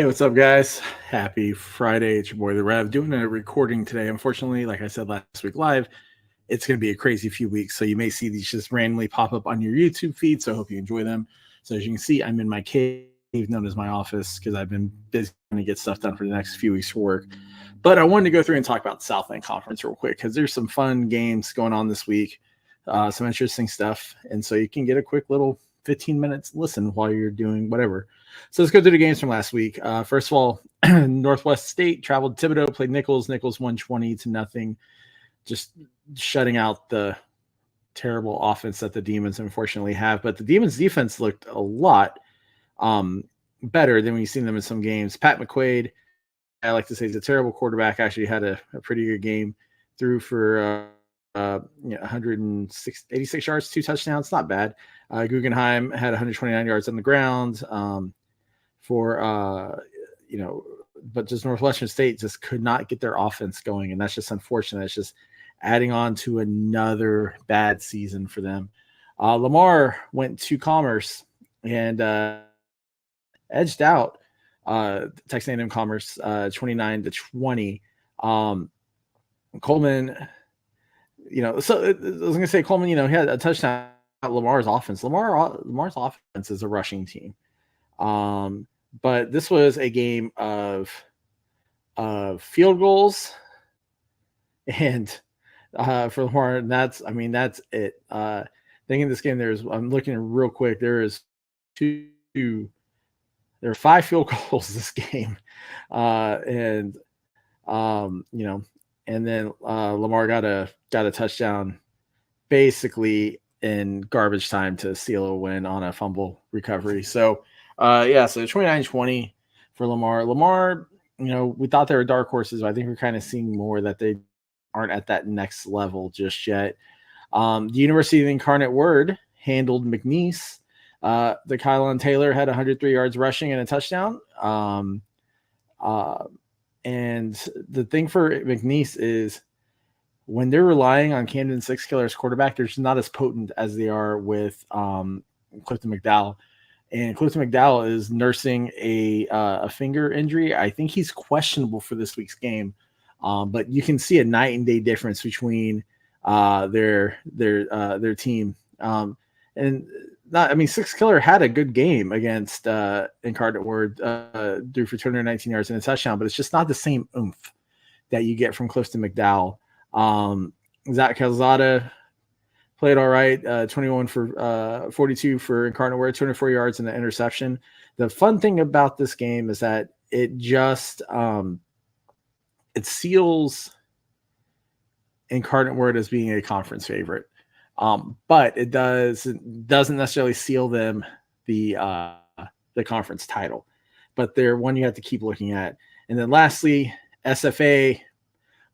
Hey, what's up, guys? Happy Friday. It's your boy, The Rev, doing a recording today. Unfortunately, like I said last week live, it's going to be a crazy few weeks. So you may see these just randomly pop up on your YouTube feed. So I hope you enjoy them. So as you can see, I'm in my cave, known as my office, because I've been busy trying to get stuff done for the next few weeks for work. But I wanted to go through and talk about the Southland Conference real quick, because there's some fun games going on this week, some interesting stuff. And so you can get a quick little 15 minutes listen while you're doing whatever. So let's go through the games from last week. First of all, Northwest State traveled to Thibodeau, played Nichols. Nichols won 20-0, just shutting out the terrible offense that the Demons unfortunately have. But the Demons defense looked a lot better than we've seen them in some games. Pat McQuaid, I like to say he's a terrible quarterback, actually had a pretty good game. Threw for 186 yards, 2 touchdowns, not bad. Guggenheim had 129 yards on the ground. But just Northwestern State just could not get their offense going, and that's just unfortunate. It's just adding on to another bad season for them. Lamar went to Commerce and edged out Texas A&M Commerce 29-20. Coleman, so I was going to say Coleman, he had a touchdown at Lamar's offense. Lamar's offense is a rushing team. But this was a game of field goals, and for Lamar, that's it. Thinking this game, I'm looking real quick. There are 5 field goals this game, and then Lamar got a touchdown basically in garbage time to seal a win on a fumble recovery. So. So 29-20 for Lamar. Lamar, we thought they were dark horses, but I think we're kind of seeing more that they aren't at that next level just yet. The University of the Incarnate Word handled McNeese. The Kylon Taylor had 103 yards rushing and a touchdown. And the thing for McNeese is when they're relying on Camden Sixkiller as quarterback, they're just not as potent as they are with Clifton McDowell. And Clifton McDowell is nursing a finger injury. I think he's questionable for this week's game. But you can see a night and day difference between their team. Sixkiller had a good game against Incarnate Word, threw for 219 yards and a touchdown, but it's just not the same oomph that you get from Clifton McDowell. Zach Calzada played all right, 21 for 42 for Incarnate Word, 204 yards and an interception. The fun thing about this game is that it just it seals Incarnate Word as being a conference favorite, but it doesn't necessarily seal them the conference title. But they're one you have to keep looking at. And then lastly, SFA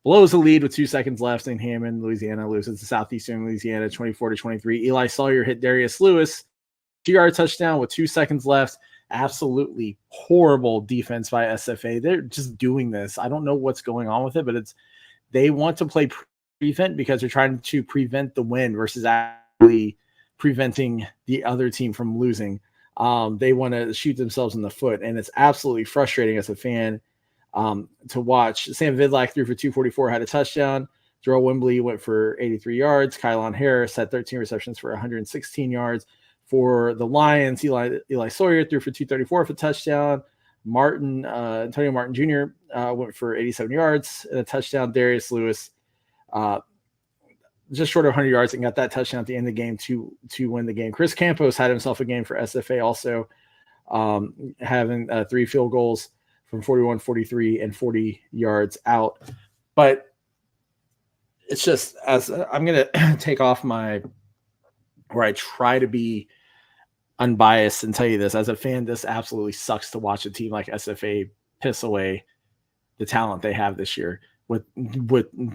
blows the lead with 2 seconds left in Hammond, Louisiana, loses to Southeastern Louisiana 24-23. Eli Sawyer hit Darius Lewis, 2-yard touchdown with 2 seconds left. Absolutely horrible defense by SFA. They're just doing this. I don't know what's going on with it, but they want to play prevent because they're trying to prevent the win versus actually preventing the other team from losing. They want to shoot themselves in the foot, and it's absolutely frustrating as a fan to watch. Sam Vidlak threw for 244, had a touchdown. Jarrell Wembley went for 83 yards. Kylon Harris had 13 receptions for 116 yards. For the Lions, Eli Sawyer threw for 234 for a touchdown. Antonio Martin Jr. Went for 87 yards and a touchdown. Darius Lewis just short of 100 yards and got that touchdown at the end of the game to win the game. Chris Campos had himself a game for SFA also, having 3 field goals from 41, 43, and 40 yards out. But it's just, as I'm going to take off where I try to be unbiased and tell you this. As a fan, this absolutely sucks to watch a team like SFA piss away the talent they have this year with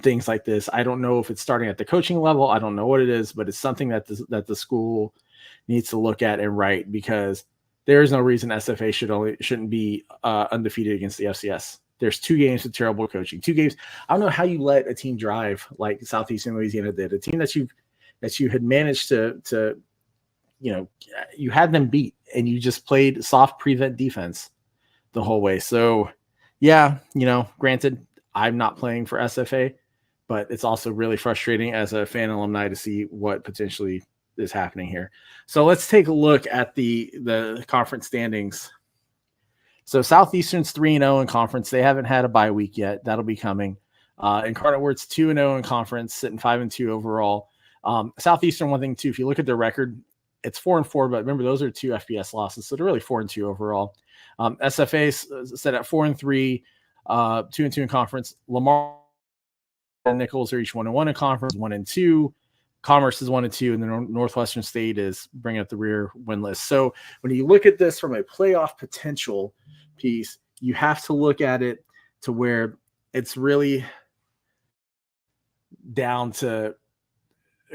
things like this. I don't know if it's starting at the coaching level. I don't know what it is, but it's something that the school needs to look at and right, because there is no reason SFA shouldn't be undefeated against the FCS. There's 2 games with terrible coaching. 2 games. I don't know how you let a team drive like Southeastern Louisiana did. A team that you had managed to you had them beat, and you just played soft prevent defense the whole way. So yeah, granted, I'm not playing for SFA, but it's also really frustrating as a fan alumni to see what potentially is happening here. So let's take a look at the conference standings. So Southeastern's 3-0 in conference. They haven't had a bye week yet. That'll be coming. Incarnate Word's 2-0 in conference, sitting 5-2 overall. Southeastern, one thing too, if you look at their record, it's 4-4, but remember those are 2 FBS losses, so they're really 4-2 overall. SFA set at 4-3, 2-2 in conference. Lamar and Nichols are each 1-1 in conference, 1-2. Commerce is 1-2, and then Northwestern State is bringing up the rear winless. So when you look at this from a playoff potential piece, you have to look at it to where it's really down to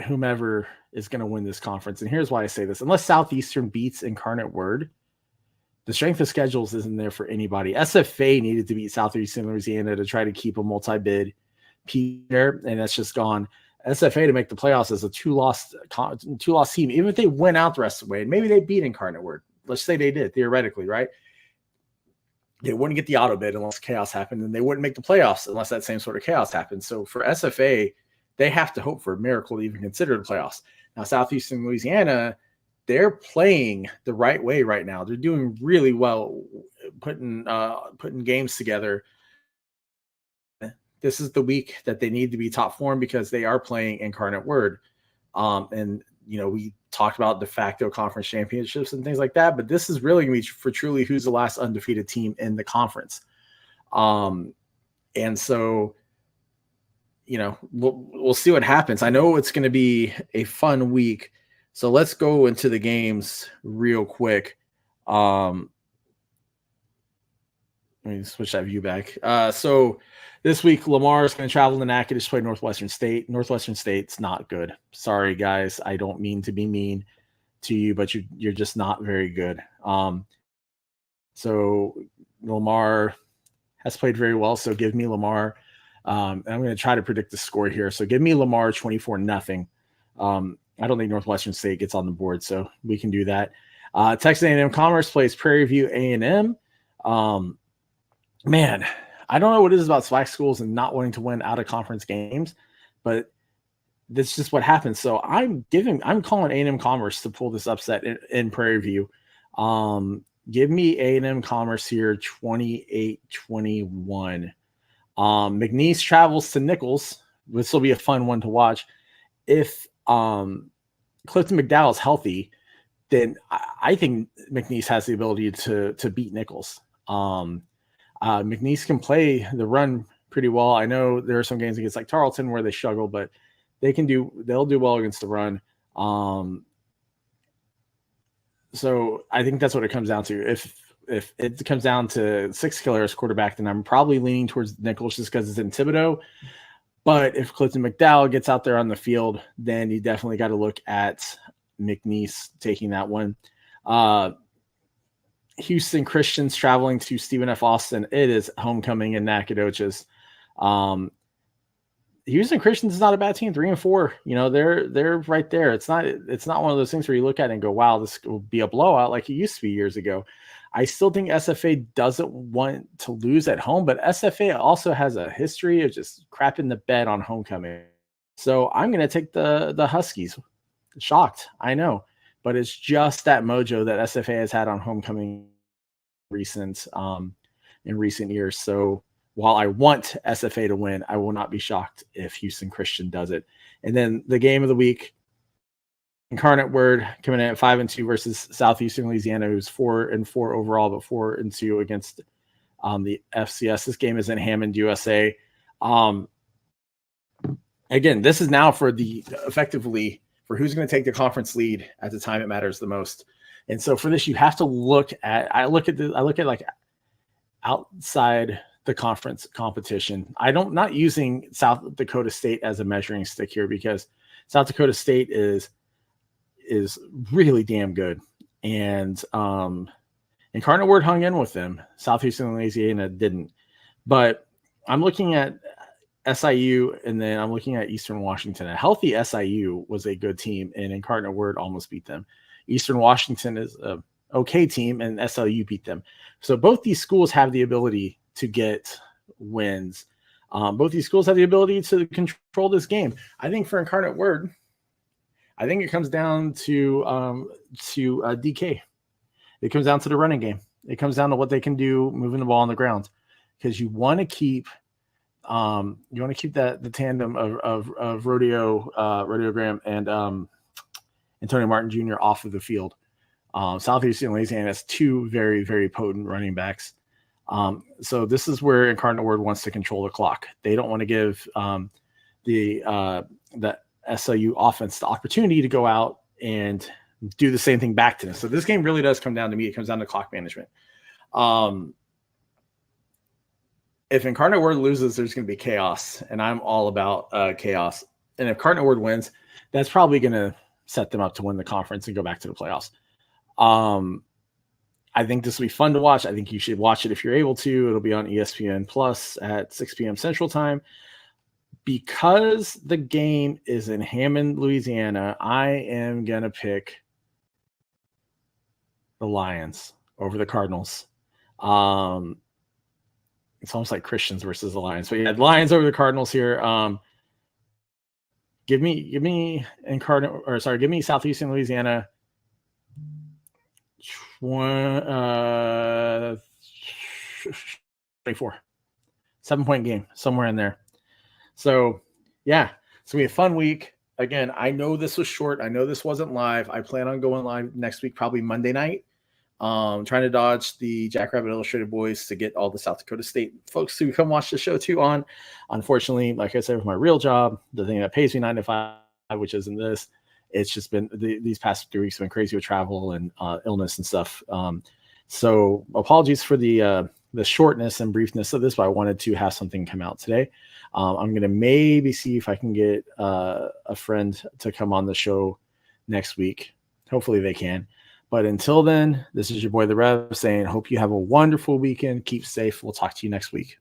whomever is going to win this conference. And here's why I say this. Unless Southeastern beats Incarnate Word, the strength of schedules isn't there for anybody. SFA needed to beat Southeastern Louisiana to try to keep a multi-bid there, and that's just gone. SFA to make the playoffs as a two-loss team, even if they went out the rest of the way, and maybe they beat Incarnate Word. Let's say they did, theoretically, right? They wouldn't get the auto bid unless chaos happened, and they wouldn't make the playoffs unless that same sort of chaos happened. So for SFA, they have to hope for a miracle to even consider the playoffs. Now, Southeastern Louisiana, they're playing the right way right now. They're doing really well, putting games together. This is the week that they need to be top form because they are playing Incarnate Word. And, we talked about de facto conference championships and things like that, but this is really going to be for truly who's the last undefeated team in the conference. And so, we'll see what happens. I know it's going to be a fun week. So let's go into the games real quick. Let me switch that view back. So this week, Lamar is going to travel to Natchitoches to play Northwestern State. Northwestern State's not good. Sorry, guys. I don't mean to be mean to you, but you're just not very good. So Lamar has played very well. So give me Lamar. I'm going to try to predict the score here. So give me Lamar 24-0. I don't think Northwestern State gets on the board, so we can do that. Texas A&M Commerce plays Prairie View A&M. Man, I don't know what it is about SWAC schools and not wanting to win out-of-conference games, but that's just what happens. So I'm calling A&M Commerce to pull this upset in Prairie View. Give me A&M Commerce here, 28-21. McNeese travels to Nichols. This will be a fun one to watch. If Clifton McDowell is healthy, then I think McNeese has the ability to beat Nichols. McNeese can play the run pretty well. I know there are some games against like Tarleton where they struggle, but they'll do well against the run. So I think that's what it comes down to. If it comes down to Six Killer as quarterback, then I'm probably leaning towards Nichols just because it's in Thibodeau. But if Clifton McDowell gets out there on the field, then you definitely got to look at McNeese taking that one. Houston Christians traveling to Stephen F. Austin. It is homecoming in Nacogdoches. Houston Christians is not a bad team, 3-4. They're right there. It's not one of those things where you look at it and go, wow, this will be a blowout like it used to be years ago. I still think SFA doesn't want to lose at home, but SFA also has a history of just crapping the bed on homecoming. So I'm going to take the Huskies. Shocked, I know, but it's just that mojo that SFA has had on homecoming in recent years. So while I want SFA to win, I will not be shocked if Houston Christian does it. And then the game of the week, Incarnate Word coming in at 5-2 versus Southeastern Louisiana, who's 4-4 overall, but 4-2 against the FCS. This game is in Hammond, USA. Again, this is now for effectively for who's going to take the conference lead at the time it matters the most. And so for this, you have to look at like outside the conference competition. Not using South Dakota State as a measuring stick here because South Dakota State is really damn good. And Incarnate Word hung in with them. Southeastern Louisiana didn't. But I'm looking at SIU, and then I'm looking at Eastern Washington. A healthy SIU was a good team, and Incarnate Word almost beat them. Eastern Washington is a okay team, and SLU beat them. So both these schools have the ability to get wins. Both these schools have the ability to control this game. I think for Incarnate Word, I think it comes down to DK. It comes down to the running game. It comes down to what they can do moving the ball on the ground, because you want to keep the tandem of Rodeogram and Antonio Martin Jr. off of the field. Southeastern Louisiana has two very, very potent running backs. So this is where Incarnate Word wants to control the clock. They don't want to give the SLU offense the opportunity to go out and do the same thing back to them. So this game really does come down to me. It comes down to clock management. If Incarnate Word loses, there's going to be chaos, and I'm all about chaos. And if Incarnate Word wins, that's probably going to set them up to win the conference and go back to the playoffs. I think this will be fun to watch. I think you should watch it if you're able to. It'll be on ESPN Plus at 6 p.m. Central Time. Because the game is in Hammond, Louisiana, I am going to pick the Lions over the Cardinals. It's almost like Christians versus the Lions. But yeah, the Lions over the Cardinals here. Give me Southeastern Louisiana. 24. 7-point game, somewhere in there. So yeah, it's gonna be a fun week. Again, I know this was short. I know this wasn't live. I plan on going live next week, probably Monday night. Trying to dodge the Jackrabbit Illustrated boys to get all the South Dakota State folks to come watch the show too on. Unfortunately, like I said, with my real job, the thing that pays me 9 to 5, which isn't this, it's just been these past 3 weeks have been crazy with travel and illness and stuff. So apologies for the shortness and briefness of this, but I wanted to have something come out today. I'm going to maybe see if I can get a friend to come on the show next week. Hopefully they can. But until then, this is your boy, The Rev, saying, hope you have a wonderful weekend. Keep safe. We'll talk to you next week.